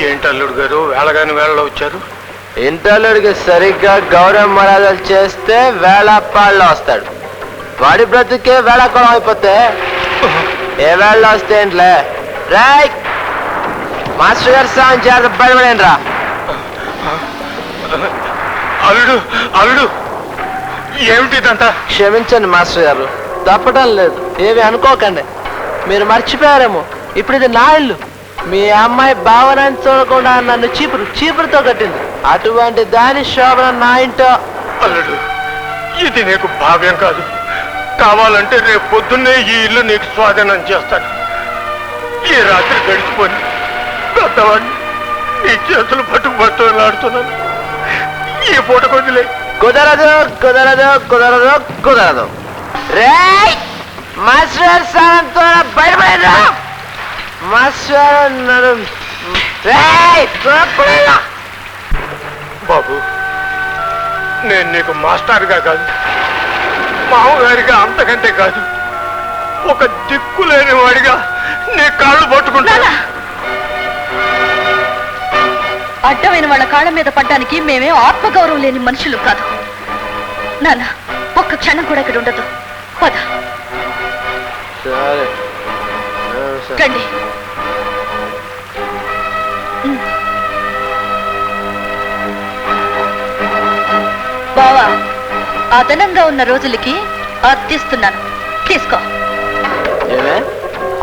ఏంటల్లుడు గారు వేళగాని వేళలో వచ్చారు? ఇంటర్లుడికి సరిగ్గా గౌరవ మర్యాదలు చేస్తే వేళపాళ్ళలో వస్తాడు. వాడి బ్రతుకే వేళాకోళం అయిపోతే ఏ వేళలో వస్తే ఏంట్లే. రాయ్ మాస్టర్ గారు సాయం చేత బయటపడండి రా. అల్లుడు అల్లుడు ఏమిటిదంతా? క్షమించండి మాస్టర్ గారు, తప్పడం లేదు, ఏమి అనుకోకండి. మీరు మర్చిపోయారేమో, ఇప్పుడు ఇది నా ఇల్లు. మీ అమ్మాయి భావనని చూడకుండా నన్ను చీపురుతో కట్టింది. అటువంటి దాని శోభన నా ఇంటో. అల్లుడు ఇది నీకు భావ్యం కాదు. కావాలంటే రేపు పొద్దున్నే ఈ ఇల్లు నీకు స్వాధీనం చేస్తాను. ఈ రాత్రి గడిచిపోయి పెద్దవాడిని నీ చేతులు పట్టుకుపోతున్నాను. ఈ పూట కొద్దిలే. కుదరదు కుదరదు కుదరదు కుదరదు. రేయ్ మాస్టర్ స్థానంతో బయటపడరా. మాస్టర్ బాబు, నేను నీకు మాస్టర్గా కాదు, మామగారిగా, అంతకంటే కాదు, ఒక దిక్కు లేని వాడిగా నీ కాళ్ళు పట్టుకుంటాను. అడ్డమైన వాళ్ళ కాళ్ళ మీద పడ్డానికి మేమే ఆత్మగౌరవం లేని మనుషులు కాదు. నాన్న ఒక్క క్షణం కూడా ఇక్కడ ఉండదు. పద రండి. బావా, అదనంగా ఉన్న రోజులకి అర్థిస్తున్నాను, తీసుకో. ఏమే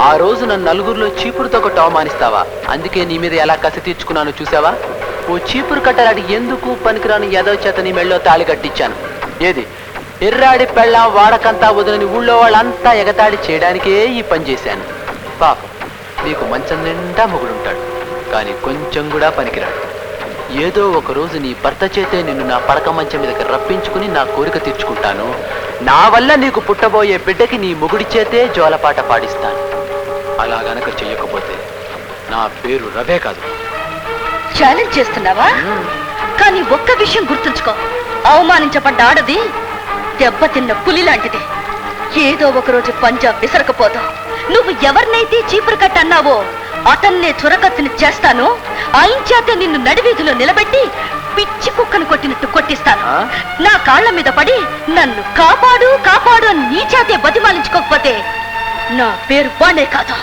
ఆ రోజు నన్ను నలుగురిలో చీపురుతో కొట్టి అవమానిస్తావా? అందుకే నీ మీద ఎలా కసి తీర్చుకున్నాను చూసావా? ఓ చీపురు కట్టరాడి ఎందుకు పనికిరాని యదవ చేత నీ మెళ్ళో తాళి కట్టించాను. ఏది ఎర్రాడి పెళ్ళాం వాడకంతా వదిలిని ఊళ్ళో వాళ్ళంతా ఎగతాళి చేయడానికే ఈ పని చేశాను. పాపం నీకు మంచం నిండా మొగుడుంటాడు, కానీ కొంచెం కూడా పనికిరాడు. ఏదో ఒక రోజు నీ భర్త చేతే నిన్ను నా పడక మంచం మీదకి రప్పించుకుని నా కోరిక తీర్చుకుంటాను. నా వల్ల నీకు పుట్టబోయే బిడ్డకి నీ మొగుడి చేతే జోలపాట పాడిస్తాను. అలా గనక చెయ్యకపోతే నా పేరు రవే కాదు. ఛాలెంజ్ చేస్తున్నావా? కానీ ఒక్క విషయం గుర్తుంచుకో, అవమానించబడ్డ ఆడది దెబ్బతిన్న పులి లాంటిది. ఏదో ఒకరోజు పంజాబ్ విసరకపోతావు. నువ్వు ఎవరినైతే చీపురు కట్టన్నావో అతన్నే చురకత్తిని చేస్తాను. ఆయన చేత నిన్ను నడివీధిలో నిలబెట్టి పిచ్చి కుక్కను కొట్టినట్టు కొట్టిస్తాను. నా కాళ్ల మీద పడి నన్ను కాపాడు కాపాడు అని నీ చేతే బతిమాలించుకోకపోతే నా పేరు బానే కాదు.